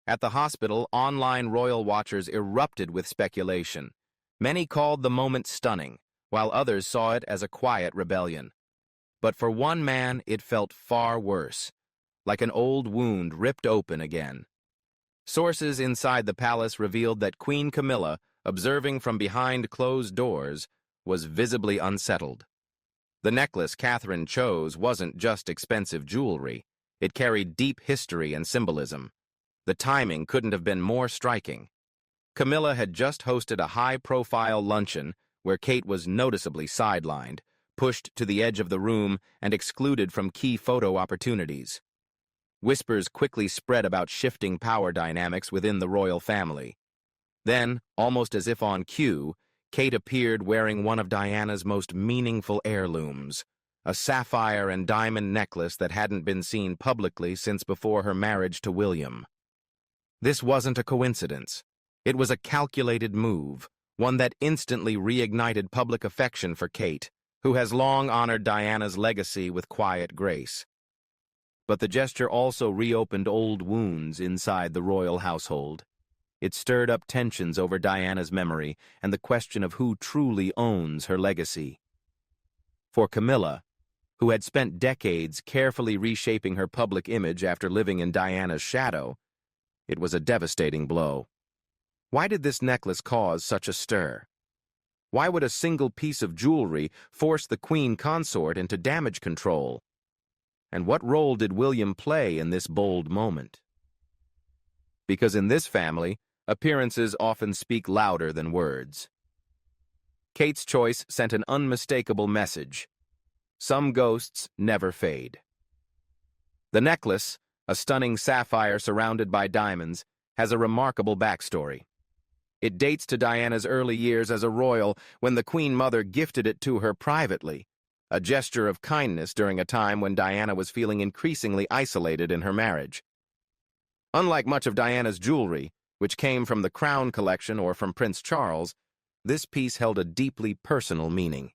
At the hospital, online royal watchers erupted with speculation. Many called the moment stunning, while others saw it as a quiet rebellion. But for one man, it felt far worse, like an old wound ripped open again. Sources inside the palace revealed that Queen Camilla, observing from behind closed doors, was visibly unsettled. The necklace Catherine chose wasn't just expensive jewelry. It carried deep history and symbolism. The timing couldn't have been more striking. Camilla had just hosted a high-profile luncheon where Kate was noticeably sidelined, pushed to the edge of the room, and excluded from key photo opportunities. Whispers quickly spread about shifting power dynamics within the royal family. Then, almost as if on cue, Kate appeared wearing one of Diana's most meaningful heirlooms, a sapphire and diamond necklace that hadn't been seen publicly since before her marriage to William. This wasn't a coincidence. It was a calculated move, one that instantly reignited public affection for Kate, who has long honored Diana's legacy with quiet grace. But the gesture also reopened old wounds inside the royal household. It stirred up tensions over Diana's memory and the question of who truly owns her legacy. For Camilla, who had spent decades carefully reshaping her public image after living in Diana's shadow, it was a devastating blow. Why did this necklace cause such a stir? Why would a single piece of jewelry force the queen consort into damage control? And what role did William play in this bold moment? Because in this family, appearances often speak louder than words. Kate's choice sent an unmistakable message. Some ghosts never fade. The necklace, a stunning sapphire surrounded by diamonds, has a remarkable backstory. It dates to Diana's early years as a royal when the Queen Mother gifted it to her privately, a gesture of kindness during a time when Diana was feeling increasingly isolated in her marriage. Unlike much of Diana's jewelry, which came from the Crown collection or from Prince Charles, this piece held a deeply personal meaning.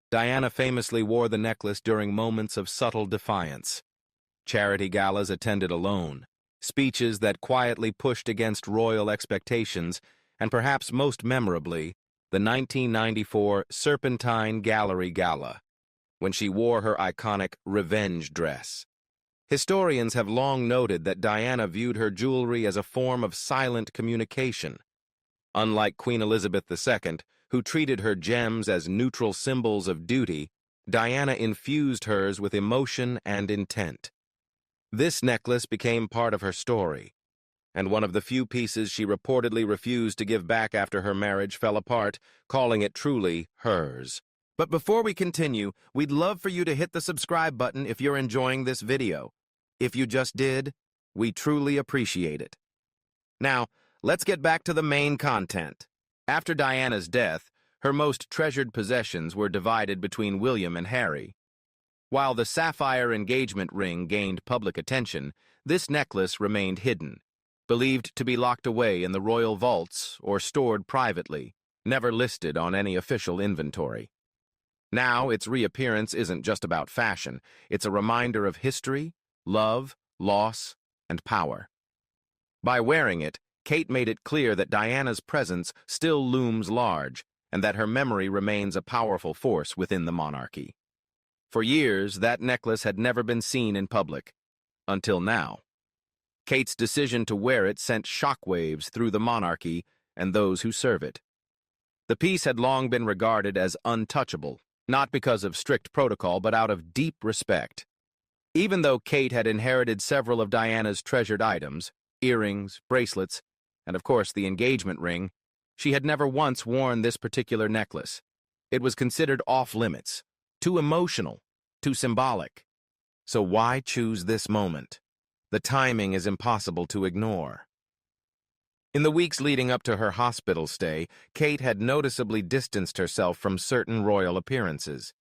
Diana famously wore the necklace during moments of subtle defiance. Charity galas attended alone, speeches that quietly pushed against royal expectations, and perhaps most memorably, the 1994 Serpentine Gallery Gala, when she wore her iconic revenge dress. Historians have long noted that Diana viewed her jewelry as a form of silent communication. Unlike Queen Elizabeth II, who treated her gems as neutral symbols of duty, Diana infused hers with emotion and intent. This necklace became part of her story, and one of the few pieces she reportedly refused to give back after her marriage fell apart, calling it truly hers. But before we continue, we'd love for you to hit the subscribe button if you're enjoying this video. If you just did, we truly appreciate it. Now, let's get back to the main content. After Diana's death, her most treasured possessions were divided between William and Harry. While the sapphire engagement ring gained public attention, this necklace remained hidden, believed to be locked away in the royal vaults or stored privately, never listed on any official inventory. Now, its reappearance isn't just about fashion. It's a reminder of history, love, loss, and power. By wearing it, Kate made it clear that Diana's presence still looms large and that her memory remains a powerful force within the monarchy. For years, that necklace had never been seen in public, until now. Kate's decision to wear it sent shockwaves through the monarchy and those who serve it. The piece had long been regarded as untouchable, not because of strict protocol, but out of deep respect. Even though Kate had inherited several of Diana's treasured items, earrings, bracelets, and of course the engagement ring, she had never once worn this particular necklace. It was considered off-limits, too emotional, too symbolic. So why choose this moment? The timing is impossible to ignore. In the weeks leading up to her hospital stay, Kate had noticeably distanced herself from certain royal appearances.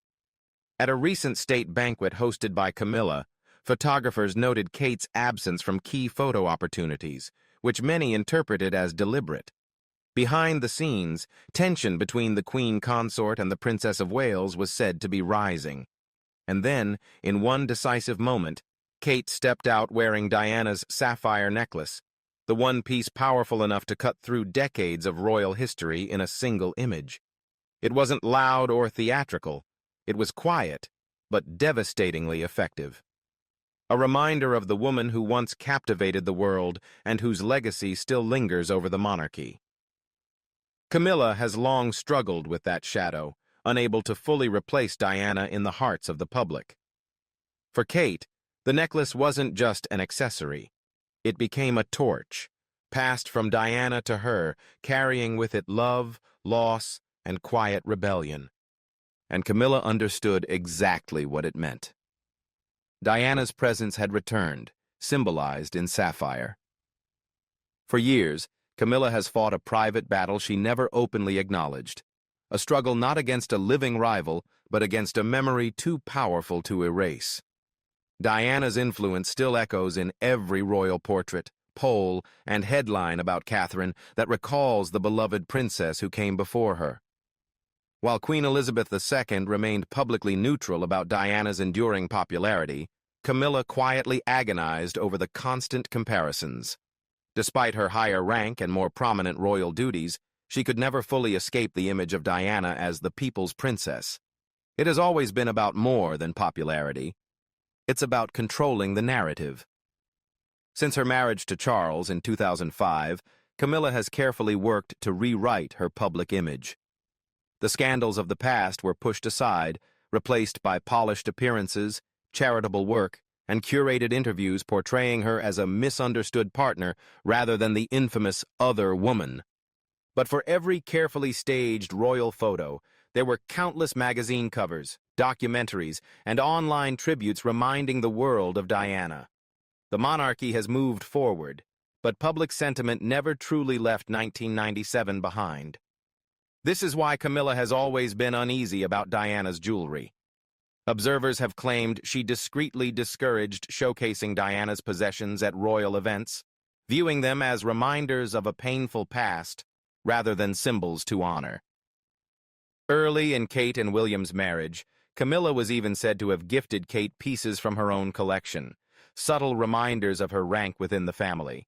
At a recent state banquet hosted by Camilla, photographers noted Kate's absence from key photo opportunities, which many interpreted as deliberate. Behind the scenes, tension between the Queen Consort and the Princess of Wales was said to be rising. And then, in one decisive moment, Kate stepped out wearing Diana's sapphire necklace, the one piece powerful enough to cut through decades of royal history in a single image. It wasn't loud or theatrical. It was quiet, but devastatingly effective. A reminder of the woman who once captivated the world and whose legacy still lingers over the monarchy. Camilla has long struggled with that shadow, unable to fully replace Diana in the hearts of the public. For Kate, the necklace wasn't just an accessory. It became a torch, passed from Diana to her, carrying with it love, loss, and quiet rebellion. And Camilla understood exactly what it meant. Diana's presence had returned, symbolized in sapphire. For years, Camilla has fought a private battle she never openly acknowledged, a struggle not against a living rival, but against a memory too powerful to erase. Diana's influence still echoes in every royal portrait, poll, and headline about Catherine that recalls the beloved princess who came before her. While Queen Elizabeth II remained publicly neutral about Diana's enduring popularity, Camilla quietly agonized over the constant comparisons. Despite her higher rank and more prominent royal duties, she could never fully escape the image of Diana as the people's princess. It has always been about more than popularity. It's about controlling the narrative. Since her marriage to Charles in 2005, Camilla has carefully worked to rewrite her public image. The scandals of the past were pushed aside, replaced by polished appearances, charitable work, and curated interviews portraying her as a misunderstood partner rather than the infamous other woman. But for every carefully staged royal photo, there were countless magazine covers, documentaries, and online tributes reminding the world of Diana. The monarchy has moved forward, but public sentiment never truly left 1997 behind. This is why Camilla has always been uneasy about Diana's jewelry. Observers have claimed she discreetly discouraged showcasing Diana's possessions at royal events, viewing them as reminders of a painful past rather than symbols to honor. Early in Kate and William's marriage, Camilla was even said to have gifted Kate pieces from her own collection, subtle reminders of her rank within the family.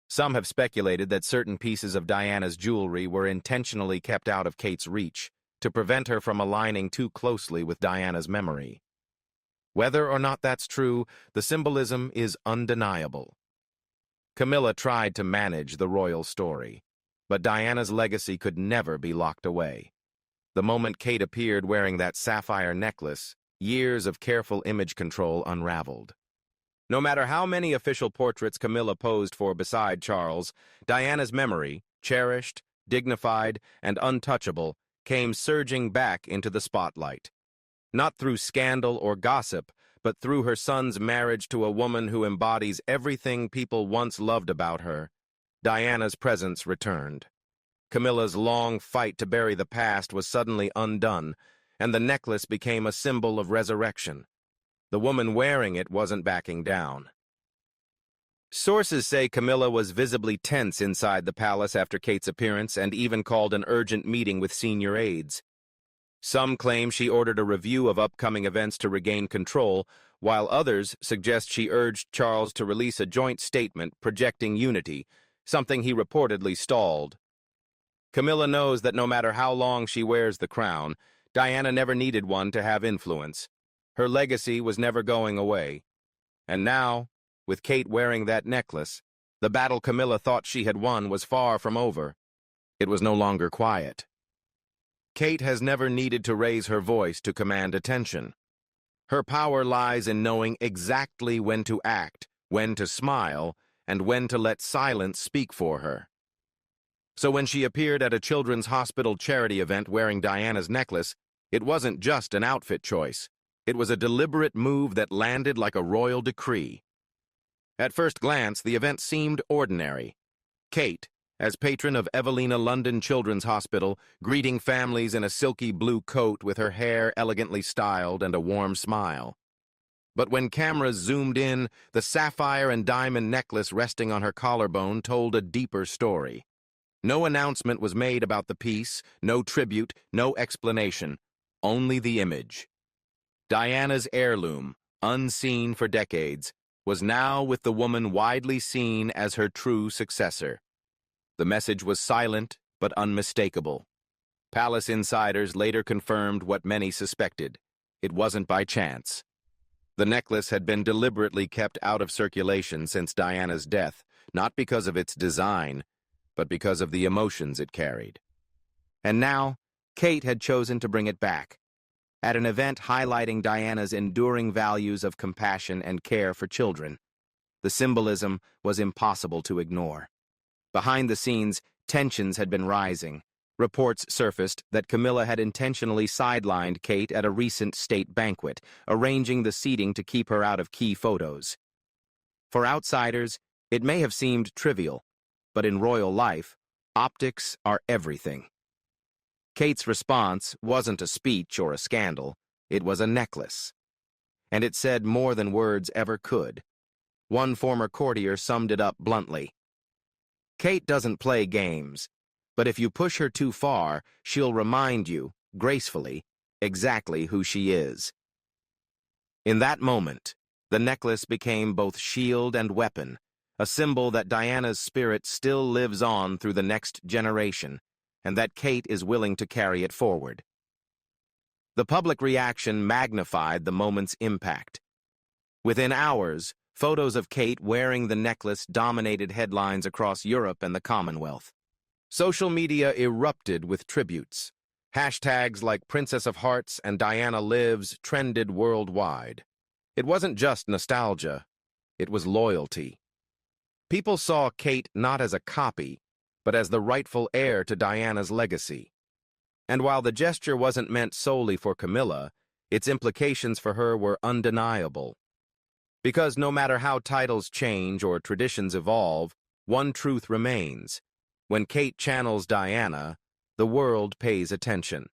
Some have speculated that certain pieces of Diana's jewelry were intentionally kept out of Kate's reach, to prevent her from aligning too closely with Diana's memory. Whether or not that's true, the symbolism is undeniable. Camilla tried to manage the royal story, but Diana's legacy could never be locked away. The moment Kate appeared wearing that sapphire necklace, years of careful image control unraveled. No matter how many official portraits Camilla posed for beside Charles, Diana's memory, cherished, dignified, and untouchable, came surging back into the spotlight. Not through scandal or gossip, but through her son's marriage to a woman who embodies everything people once loved about her, Diana's presence returned. Camilla's long fight to bury the past was suddenly undone, and the necklace became a symbol of resurrection. The woman wearing it wasn't backing down. Sources say Camilla was visibly tense inside the palace after Kate's appearance and even called an urgent meeting with senior aides. Some claim she ordered a review of upcoming events to regain control, while others suggest she urged Charles to release a joint statement projecting unity, something he reportedly stalled. Camilla knows that no matter how long she wears the crown, Diana never needed one to have influence. Her legacy was never going away. And now, with Kate wearing that necklace, the battle Camilla thought she had won was far from over. It was no longer quiet. Kate has never needed to raise her voice to command attention. Her power lies in knowing exactly when to act, when to smile, and when to let silence speak for her. So when she appeared at a children's hospital charity event wearing Diana's necklace, it wasn't just an outfit choice. It was a deliberate move that landed like a royal decree. At first glance, the event seemed ordinary. Kate, as patron of Evelina London Children's Hospital, greeting families in a silky blue coat with her hair elegantly styled and a warm smile. But when cameras zoomed in, the sapphire and diamond necklace resting on her collarbone told a deeper story. No announcement was made about the piece, no tribute, no explanation, only the image. Diana's heirloom, unseen for decades, was now with the woman widely seen as her true successor. The message was silent but unmistakable. Palace insiders later confirmed what many suspected. It wasn't by chance. The necklace had been deliberately kept out of circulation since Diana's death, not because of its design, but because of the emotions it carried. And now, Kate had chosen to bring it back, at an event highlighting Diana's enduring values of compassion and care for children. The symbolism was impossible to ignore. Behind the scenes, tensions had been rising. Reports surfaced that Camilla had intentionally sidelined Kate at a recent state banquet, arranging the seating to keep her out of key photos. For outsiders, it may have seemed trivial, but in royal life, optics are everything. Kate's response wasn't a speech or a scandal, it was a necklace. And it said more than words ever could. One former courtier summed it up bluntly. Kate doesn't play games, but if you push her too far, she'll remind you, gracefully, exactly who she is. In that moment, the necklace became both shield and weapon, a symbol that Diana's spirit still lives on through the next generation, and that Kate is willing to carry it forward. The public reaction magnified the moment's impact. Within hours, photos of Kate wearing the necklace dominated headlines across Europe and the Commonwealth. Social media erupted with tributes. Hashtags like Princess of Hearts and Diana Lives trended worldwide. It wasn't just nostalgia, it was loyalty. People saw Kate not as a copy, but as the rightful heir to Diana's legacy. And while the gesture wasn't meant solely for Camilla, its implications for her were undeniable. Because no matter how titles change or traditions evolve, one truth remains. When Kate channels Diana, the world pays attention.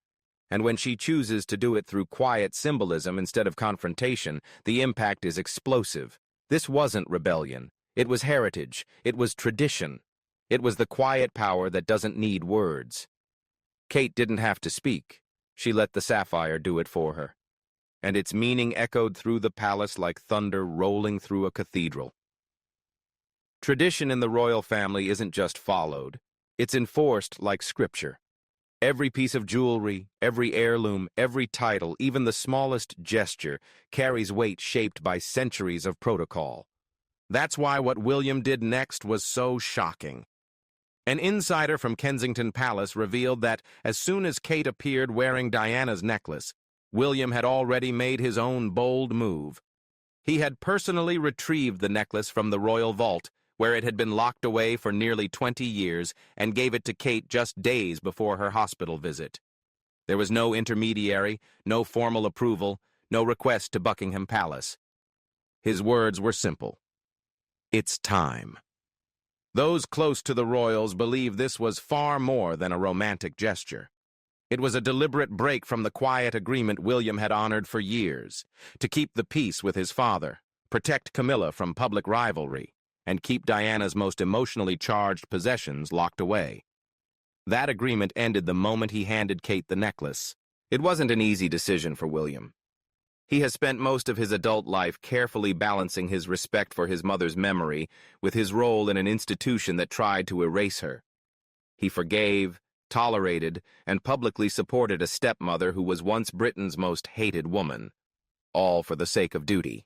And when she chooses to do it through quiet symbolism instead of confrontation, the impact is explosive. This wasn't rebellion. It was heritage. It was tradition. It was the quiet power that doesn't need words. Kate didn't have to speak. She let the sapphire do it for her. And its meaning echoed through the palace like thunder rolling through a cathedral. Tradition in the royal family isn't just followed, it's enforced like scripture. Every piece of jewelry, every heirloom, every title, even the smallest gesture, carries weight shaped by centuries of protocol. That's why what William did next was so shocking. An insider from Kensington Palace revealed that as soon as Kate appeared wearing Diana's necklace, William had already made his own bold move. He had personally retrieved the necklace from the royal vault, where it had been locked away for nearly 20 years, and gave it to Kate just days before her hospital visit. There was no intermediary, no formal approval, no request to Buckingham Palace. His words were simple. It's time. Those close to the royals believe this was far more than a romantic gesture. It was a deliberate break from the quiet agreement William had honored for years, to keep the peace with his father, protect Camilla from public rivalry, and keep Diana's most emotionally charged possessions locked away. That agreement ended the moment he handed Kate the necklace. It wasn't an easy decision for William. He has spent most of his adult life carefully balancing his respect for his mother's memory with his role in an institution that tried to erase her. He forgave, tolerated, and publicly supported a stepmother who was once Britain's most hated woman, all for the sake of duty.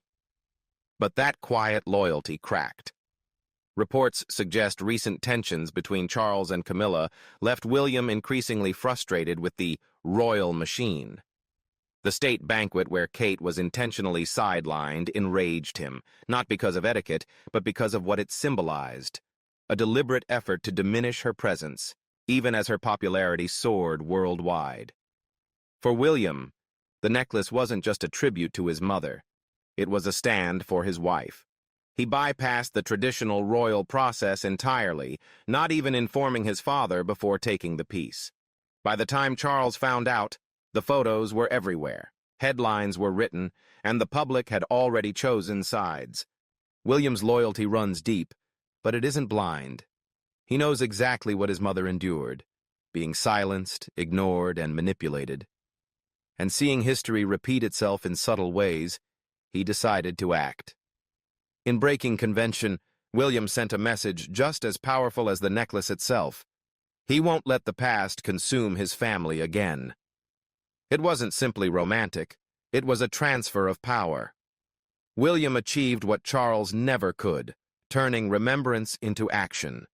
But that quiet loyalty cracked. Reports suggest recent tensions between Charles and Camilla left William increasingly frustrated with the royal machine. The state banquet where Kate was intentionally sidelined enraged him, not because of etiquette, but because of what it symbolized, a deliberate effort to diminish her presence, even as her popularity soared worldwide. For William, the necklace wasn't just a tribute to his mother, it was a stand for his wife. He bypassed the traditional royal process entirely, not even informing his father before taking the piece. By the time Charles found out, the photos were everywhere, headlines were written, and the public had already chosen sides. William's loyalty runs deep, but it isn't blind. He knows exactly what his mother endured, being silenced, ignored, and manipulated. And seeing history repeat itself in subtle ways, he decided to act. In breaking convention, William sent a message just as powerful as the necklace itself. He won't let the past consume his family again. It wasn't simply romantic. It was a transfer of power. William achieved what Charles never could, turning remembrance into action.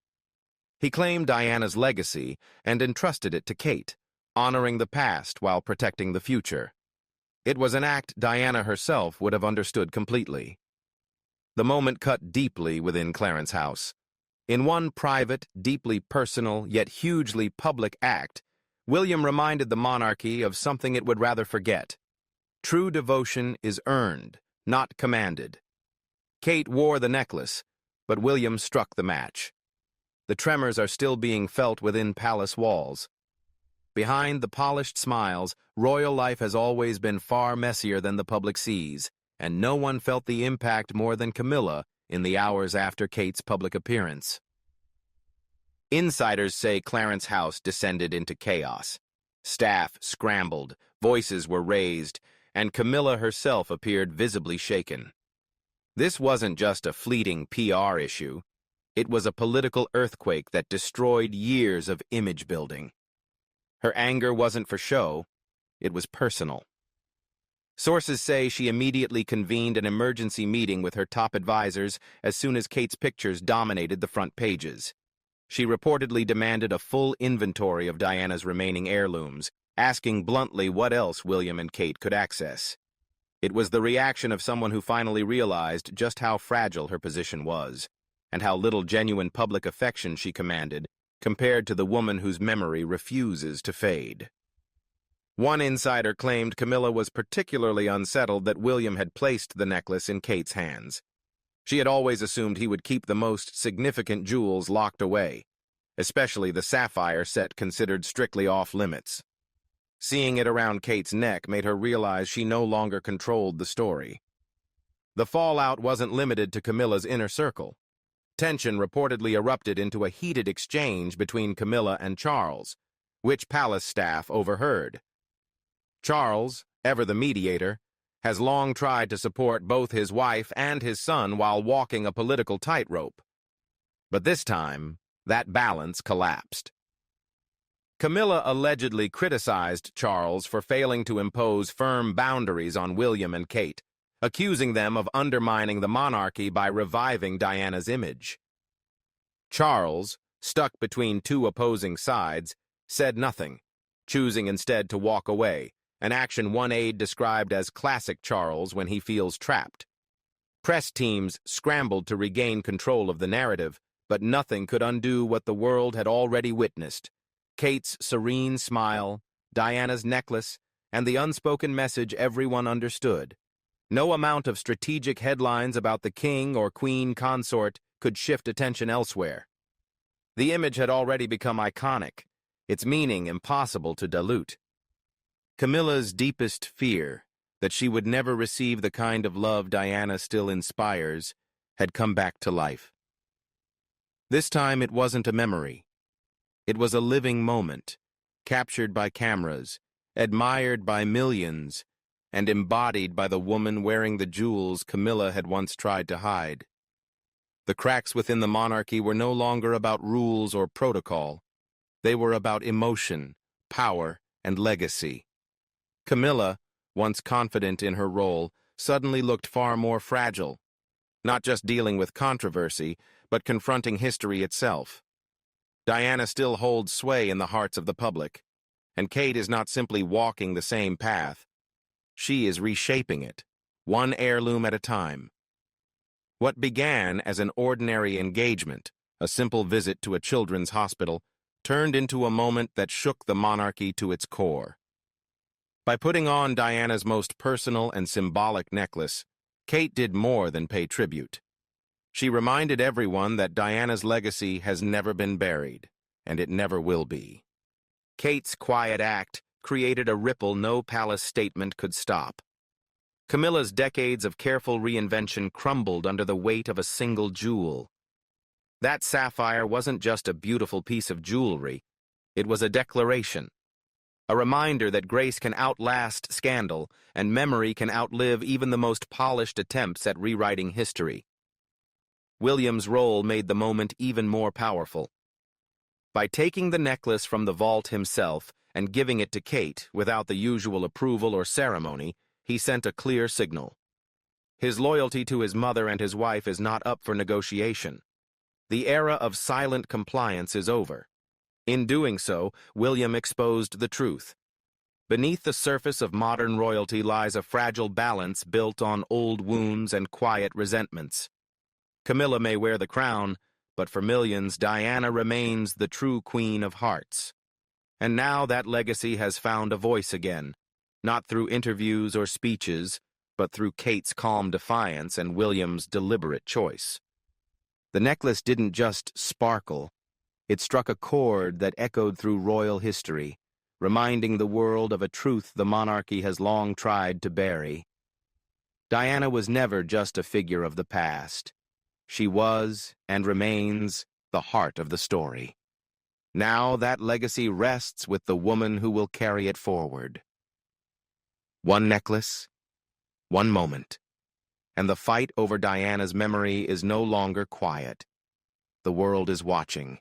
He claimed Diana's legacy and entrusted it to Kate, honoring the past while protecting the future. It was an act Diana herself would have understood completely. The moment cut deeply within Clarence House. In one private, deeply personal, yet hugely public act, William reminded the monarchy of something it would rather forget. True devotion is earned, not commanded. Kate wore the necklace, but William struck the match. The tremors are still being felt within palace walls. Behind the polished smiles, royal life has always been far messier than the public sees, and no one felt the impact more than Camilla in the hours after Kate's public appearance. Insiders say Clarence House descended into chaos. Staff scrambled, voices were raised, and Camilla herself appeared visibly shaken. This wasn't just a fleeting PR issue. It was a political earthquake that destroyed years of image building. Her anger wasn't for show, it was personal. Sources say she immediately convened an emergency meeting with her top advisors as soon as Kate's pictures dominated the front pages. She reportedly demanded a full inventory of Diana's remaining heirlooms, asking bluntly what else William and Kate could access. It was the reaction of someone who finally realized just how fragile her position was, and how little genuine public affection she commanded compared to the woman whose memory refuses to fade. One insider claimed Camilla was particularly unsettled that William had placed the necklace in Kate's hands. She had always assumed he would keep the most significant jewels locked away, especially the sapphire set considered strictly off-limits. Seeing it around Kate's neck made her realize she no longer controlled the story. The fallout wasn't limited to Camilla's inner circle. Tension reportedly erupted into a heated exchange between Camilla and Charles, which palace staff overheard. Charles, ever the mediator, has long tried to support both his wife and his son while walking a political tightrope. But this time, that balance collapsed. Camilla allegedly criticized Charles for failing to impose firm boundaries on William and Kate, accusing them of undermining the monarchy by reviving Diana's image. Charles, stuck between two opposing sides, said nothing, choosing instead to walk away, an action one aide described as classic Charles when he feels trapped. Press teams scrambled to regain control of the narrative, but nothing could undo what the world had already witnessed. Kate's serene smile, Diana's necklace, and the unspoken message everyone understood. No amount of strategic headlines about the king or queen consort could shift attention elsewhere. The image had already become iconic, its meaning impossible to dilute. Camilla's deepest fear, that she would never receive the kind of love Diana still inspires, had come back to life. This time it wasn't a memory. It was a living moment, captured by cameras, admired by millions, and embodied by the woman wearing the jewels Camilla had once tried to hide. The cracks within the monarchy were no longer about rules or protocol. They were about emotion, power, and legacy. Camilla, once confident in her role, suddenly looked far more fragile, not just dealing with controversy, but confronting history itself. Diana still holds sway in the hearts of the public, and Kate is not simply walking the same path. She is reshaping it, one heirloom at a time. What began as an ordinary engagement, a simple visit to a children's hospital, turned into a moment that shook the monarchy to its core. By putting on Diana's most personal and symbolic necklace, Kate did more than pay tribute. She reminded everyone that Diana's legacy has never been buried, and it never will be. Kate's quiet act created a ripple no palace statement could stop. Camilla's decades of careful reinvention crumbled under the weight of a single jewel. That sapphire wasn't just a beautiful piece of jewelry, it was a declaration. A reminder that grace can outlast scandal, and memory can outlive even the most polished attempts at rewriting history. William's role made the moment even more powerful. By taking the necklace from the vault himself and giving it to Kate without the usual approval or ceremony, he sent a clear signal. His loyalty to his mother and his wife is not up for negotiation. The era of silent compliance is over. In doing so, William exposed the truth. Beneath the surface of modern royalty lies a fragile balance built on old wounds and quiet resentments. Camilla may wear the crown, but for millions, Diana remains the true Queen of Hearts. And now that legacy has found a voice again, not through interviews or speeches, but through Kate's calm defiance and William's deliberate choice. The necklace didn't just sparkle, it struck a chord that echoed through royal history, reminding the world of a truth the monarchy has long tried to bury. Diana was never just a figure of the past. She was, and remains, the heart of the story. Now that legacy rests with the woman who will carry it forward. One necklace, one moment, and the fight over Diana's memory is no longer quiet. The world is watching,